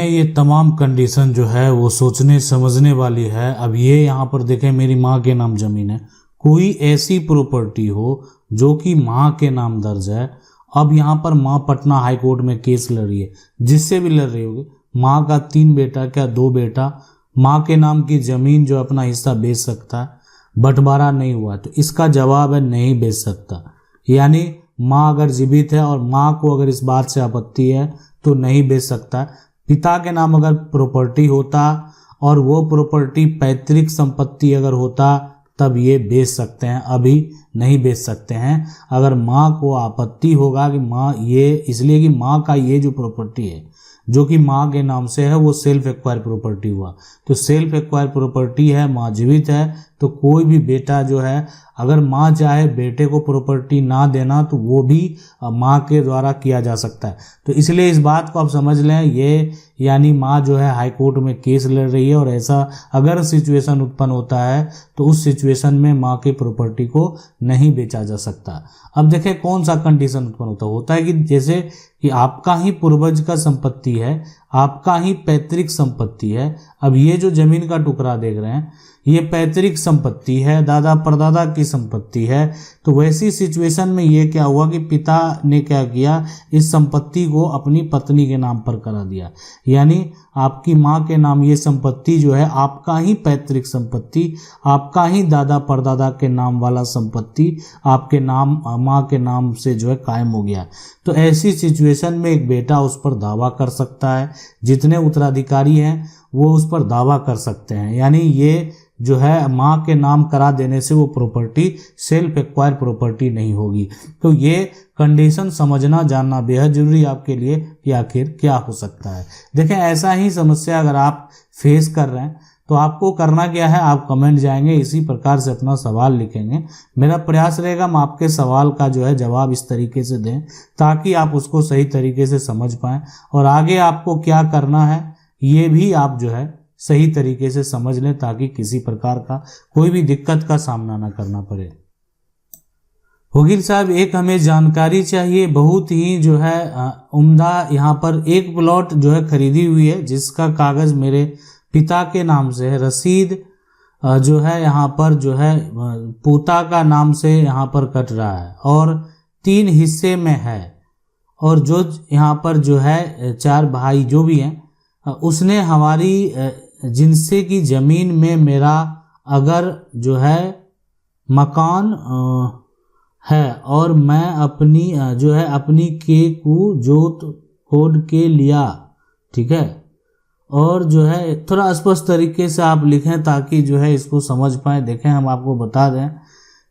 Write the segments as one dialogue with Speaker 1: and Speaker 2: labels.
Speaker 1: देखें ये तमाम कंडीशन जो है वो सोचने समझने वाली है। अब ये यहाँ पर देखें मेरी माँ के नाम ज़मीन है, कोई ऐसी प्रॉपर्टी हो जो कि माँ के नाम दर्ज है। अब यहाँ पर माँ पटना हाई कोर्ट में केस लड़ रही है, जिससे भी लड़ रही होगी, माँ का 3 बेटा क्या 2 बेटा माँ के नाम की ज़मीन जो अपना हिस्सा बेच सकता है, बंटवारा नहीं हुआ, तो इसका जवाब है नहीं बेच सकता। यानी माँ अगर जीवित है और माँ को अगर इस बात से आपत्ति है तो नहीं बेच सकता। पिता के नाम अगर प्रॉपर्टी होता और वो प्रॉपर्टी पैतृक संपत्ति अगर होता तब ये बेच सकते हैं, अभी नहीं बेच सकते हैं। अगर माँ को आपत्ति होगा कि माँ ये इसलिए कि माँ का ये जो प्रॉपर्टी है जो कि माँ के नाम से है वो सेल्फ एक्वायर प्रॉपर्टी हुआ, तो सेल्फ एक्वायर प्रॉपर्टी है, माँ जीवित है, तो कोई भी बेटा जो है अगर माँ चाहे बेटे को प्रॉपर्टी ना देना तो वो भी माँ के द्वारा किया जा सकता है। तो इसलिए इस बात को आप समझ लें, ये यानी माँ जो है हाई कोर्ट में केस लड़ रही है और ऐसा अगर सिचुएशन उत्पन्न होता है तो उस सिचुएशन में माँ की प्रॉपर्टी को नहीं बेचा जा सकता। अब देखें कौन सा कंडीशन उत्पन्न होता है कि जैसे कि आपका ही पूर्वज का संपत्ति है, आपका ही पैतृक संपत्ति है। अब ये जो जमीन का टुकड़ा देख रहे हैं ये पैतृक संपत्ति है, दादा परदादा की संपत्ति है। तो वैसी सिचुएशन में ये क्या हुआ कि पिता ने क्या किया, इस संपत्ति को अपनी पत्नी के नाम पर करा दिया। यानी आपकी माँ के नाम ये संपत्ति जो है आपका ही पैतृक संपत्ति, आपका ही दादा परदादा के नाम वाला संपत्ति आपके नाम माँ के नाम से जो है कायम हो गया। तो ऐसी सिचुएशन में एक बेटा उस पर दावा कर सकता है, जितने उत्तराधिकारी हैं वो उस पर दावा कर सकते हैं। यानी ये जो है माँ के नाम करा देने से वो प्रॉपर्टी सेल्फ एक्वायर प्रॉपर्टी नहीं होगी। तो ये कंडीशन समझना जानना बेहद जरूरी आपके लिए कि आखिर क्या हो सकता है। देखें ऐसा ही समस्या अगर आप फेस कर रहे हैं तो आपको करना क्या है, आप कमेंट जाएंगे, इसी प्रकार से अपना सवाल लिखेंगे। मेरा प्रयास रहेगा हम आपके सवाल का जो है जवाब इस तरीके से दें ताकि आप उसको सही तरीके से समझ पाएँ और आगे आपको क्या करना है ये भी आप जो है सही तरीके से समझ लें ताकि किसी प्रकार का कोई भी दिक्कत का सामना ना करना पड़े। वकील साहब एक हमें जानकारी चाहिए, बहुत ही जो है उम्दा। यहाँ पर एक प्लॉट जो है खरीदी हुई है जिसका कागज मेरे पिता के नाम से है, रसीद जो है यहाँ पर जो है पोता का नाम से यहाँ पर कट रहा है और 3 हिस्से में है। और जो यहाँ पर जो है 4 भाई जो भी हैं उसने हमारी जिनसे की ज़मीन में मेरा अगर जो है मकान है और मैं अपनी जो है अपनी के को जोत खोद के लिया, ठीक है। और जो है थोड़ा स्पष्ट तरीके से आप लिखें ताकि जो है इसको समझ पाए। देखें हम आपको बता दें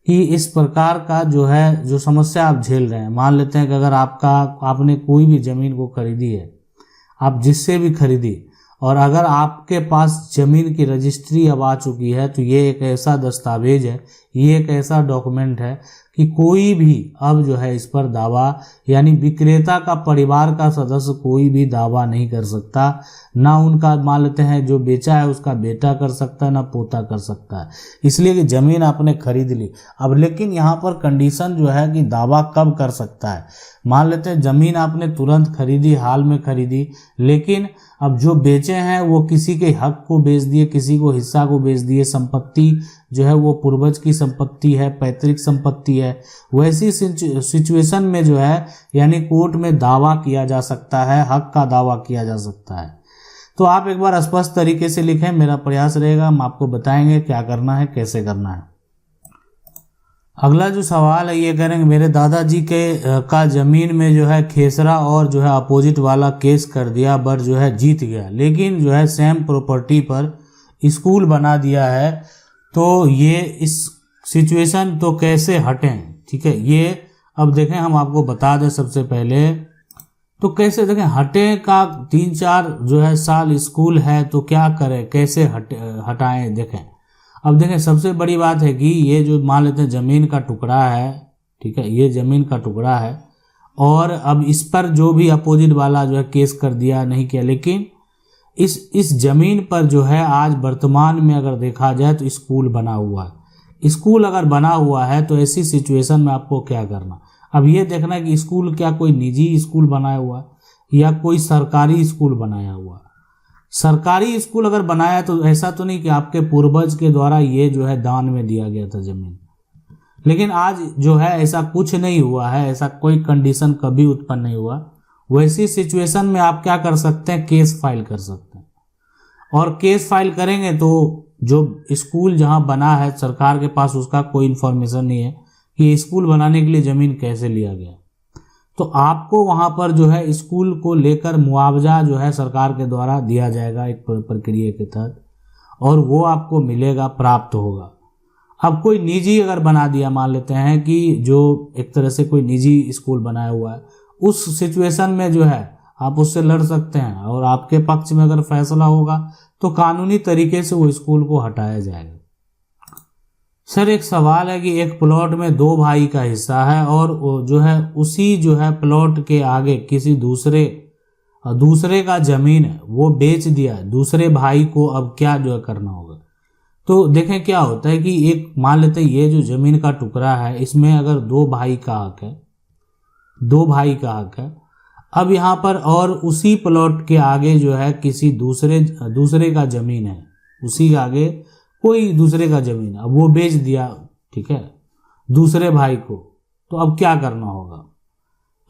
Speaker 1: कि इस प्रकार का जो है जो समस्या आप झेल रहे हैं, मान लेते हैं कि अगर आपने कोई भी ज़मीन को खरीदी है, आप जिससे भी खरीदी, और अगर आपके पास ज़मीन की रजिस्ट्री अब आ चुकी है तो ये एक ऐसा दस्तावेज है, ये एक ऐसा डॉक्यूमेंट है कि कोई भी अब जो है इस पर दावा यानी विक्रेता का परिवार का सदस्य कोई भी दावा नहीं कर सकता। ना उनका मान लेते हैं जो बेचा है उसका बेटा कर सकता है, ना पोता कर सकता है, इसलिए कि ज़मीन आपने खरीद ली। अब लेकिन यहाँ पर कंडीशन जो है कि दावा कब कर सकता है, मान लेते हैं ज़मीन आपने तुरंत खरीदी, हाल में खरीदी, लेकिन अब जो बेचे हैं वो किसी के हक को बेच दिए, किसी को हिस्सा को बेच दिए, संपत्ति जो है वो पूर्वज की संपत्ति है, पैतृक संपत्ति है। वैसी सिचुएशन में जो है यानी कोर्ट में दावा किया जा सकता है, हक का दावा किया जा सकता है। तो आप एक बार स्पष्ट तरीके से लिखें, मेरा प्रयास रहेगा, हम आपको बताएंगे क्या करना है, कैसे करना है। अगला जो सवाल है ये करेंगे मेरे दादाजी का ज़मीन में जो है खेसरा और जो है अपोजिट वाला केस कर दिया, बट जो है जीत गया, लेकिन जो है सेम प्रॉपर्टी पर स्कूल बना दिया है। तो ये इस सिचुएशन तो कैसे हटें, ठीक है। ये अब देखें हम आपको बता दें सबसे पहले तो कैसे देखें हटें का 3-4 जो है साल स्कूल है तो क्या करें, कैसे हटाएं। देखें अब देखें सबसे बड़ी बात है कि ये जो मान लेते हैं ज़मीन का टुकड़ा है, ठीक है, ये ज़मीन का टुकड़ा है और अब इस पर जो भी अपोजिट वाला जो है केस कर दिया नहीं किया, लेकिन इस ज़मीन पर जो है आज वर्तमान में अगर देखा जाए तो स्कूल बना हुआ है। स्कूल अगर बना हुआ है तो ऐसी सिचुएशन में आपको क्या करना, अब ये देखना है कि स्कूल क्या कोई निजी स्कूल बनाया हुआ है या कोई सरकारी स्कूल बनाया हुआ है। सरकारी स्कूल अगर बनाया तो ऐसा तो नहीं कि आपके पूर्वज के द्वारा ये जो है दान में दिया गया था जमीन, लेकिन आज जो है ऐसा कुछ नहीं हुआ है, ऐसा कोई कंडीशन कभी उत्पन्न नहीं हुआ। वैसी सिचुएशन में आप क्या कर सकते हैं, केस फाइल कर सकते हैं, और केस फाइल करेंगे तो जो स्कूल जहां बना है सरकार के पास उसका कोई इन्फॉर्मेशन नहीं है कि स्कूल बनाने के लिए ज़मीन कैसे लिया गया, तो आपको वहां पर जो है स्कूल को लेकर मुआवजा जो है सरकार के द्वारा दिया जाएगा एक प्रक्रिया के तहत, और वो आपको मिलेगा, प्राप्त होगा। अब कोई निजी अगर बना दिया, मान लेते हैं कि जो एक तरह से कोई निजी स्कूल बनाया हुआ है, उस सिचुएशन में जो है आप उससे लड़ सकते हैं, और आपके पक्ष में अगर फैसला होगा तो कानूनी तरीके से वो स्कूल को हटाया जाएगा। सर एक सवाल है कि एक प्लॉट में 2 भाई का हिस्सा है और जो है उसी जो है प्लॉट के आगे किसी दूसरे का जमीन है वो बेच दिया दूसरे भाई को, अब क्या जो है करना होगा। तो देखें क्या होता है कि एक मान लेते हैं ये जो जमीन का टुकड़ा है इसमें अगर 2 भाई का हक है, 2 भाई का हक है, अब यहाँ पर और उसी प्लॉट के आगे जो है किसी दूसरे का जमीन है, उसी के आगे कोई दूसरे का जमीन, अब वो बेच दिया, ठीक है, दूसरे भाई को, तो अब क्या करना होगा।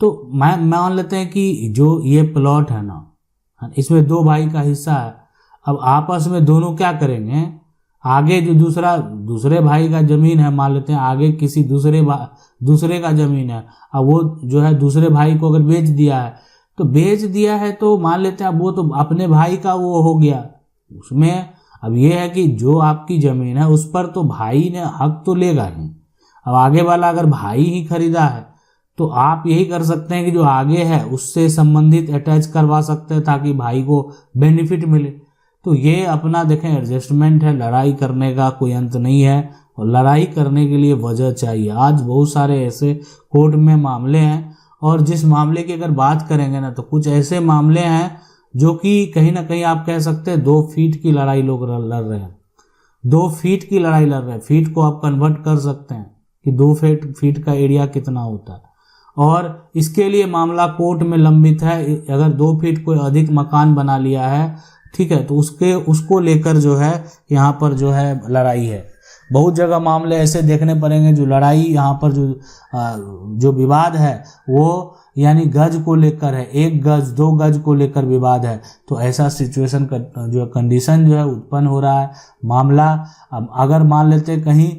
Speaker 1: तो मान लेते हैं कि जो ये प्लॉट है ना, इसमें 2 भाई का हिस्सा है, अब आपस में दोनों क्या करेंगे, आगे जो दूसरे भाई का जमीन है, मान लेते हैं आगे किसी दूसरे का जमीन है, अब वो जो है दूसरे भाई को अगर बेच दिया है तो मान लेते हैं अब वो तो अपने भाई का वो हो गया, उसमें अब ये है कि जो आपकी जमीन है उस पर तो भाई ने हक तो लेगा ही। अब आगे वाला अगर भाई ही खरीदा है तो आप यही कर सकते हैं कि जो आगे है उससे संबंधित अटैच करवा सकते हैं ताकि भाई को बेनिफिट मिले। तो ये अपना देखें एडजस्टमेंट है, लड़ाई करने का कोई अंत नहीं है, और लड़ाई करने के लिए वजह चाहिए। आज बहुत सारे ऐसे कोर्ट में मामले हैं, और जिस मामले की अगर बात करेंगे ना तो कुछ ऐसे मामले हैं जो कि कहीं ना कहीं आप कह सकते हैं 2 फीट की लड़ाई लोग लड़ रहे हैं, 2 फीट की लड़ाई लड़ रहे हैं। फीट को आप कन्वर्ट कर सकते हैं कि 2 फीट का एरिया कितना होता है, और इसके लिए मामला कोर्ट में लंबित है। अगर 2 फीट कोई अधिक मकान बना लिया है, ठीक है, तो उसको लेकर जो है यहाँ पर जो है लड़ाई है। बहुत जगह मामले ऐसे देखने पड़ेंगे जो लड़ाई यहाँ पर जो विवाद है वो यानी गज को लेकर है, 1 गज 2 गज को लेकर विवाद है। तो ऐसा सिचुएशन का जो कंडीशन जो है उत्पन्न हो रहा है मामला। अब अगर मान लेते कहीं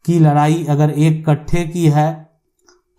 Speaker 1: की लड़ाई अगर 1 कट्ठे की है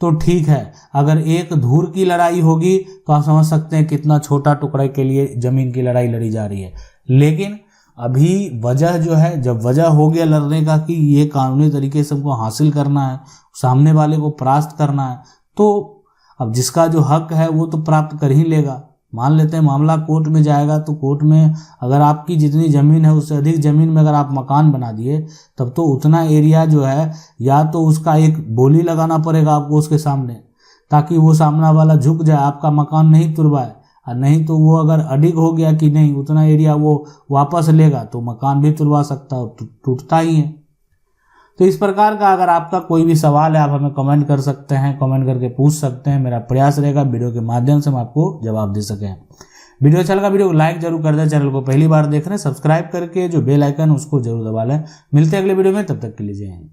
Speaker 1: तो ठीक है, अगर 1 धूर की लड़ाई होगी तो आप समझ सकते हैं कितना छोटा टुकड़े के लिए जमीन की लड़ाई लड़ी जा रही है। लेकिन अभी वजह जो है, जब वजह हो गया लड़ने का कि ये कानूनी तरीके से हमको हासिल करना है, सामने वाले को परास्त करना है, तो अब जिसका जो हक है वो तो प्राप्त कर ही लेगा। मान लेते हैं मामला कोर्ट में जाएगा तो कोर्ट में अगर आपकी जितनी ज़मीन है उससे अधिक ज़मीन में अगर आप मकान बना दिए तब तो उतना एरिया जो है या तो उसका एक बोली लगाना पड़ेगा आपको उसके सामने, ताकि वो सामना वाला झुक जाए, आपका मकान नहीं तुड़वाए, और नहीं तो वो अगर अडिग हो गया कि नहीं उतना एरिया वो वापस लेगा तो मकान भी तुड़वा सकता है, टूटता ही है। तो इस प्रकार का अगर आपका कोई भी सवाल है आप हमें कमेंट कर सकते हैं, कमेंट करके पूछ सकते हैं। मेरा प्रयास रहेगा वीडियो के माध्यम से हम आपको जवाब दे सकें। वीडियो अच्छा लगा वीडियो को लाइक जरूर कर दें, चैनल को पहली बार देख रहे हैं सब्सक्राइब करके जो बेल आइकन उसको जरूर दबा लें। मिलते हैं अगले वीडियो में, तब तक के लिए जय हिंद।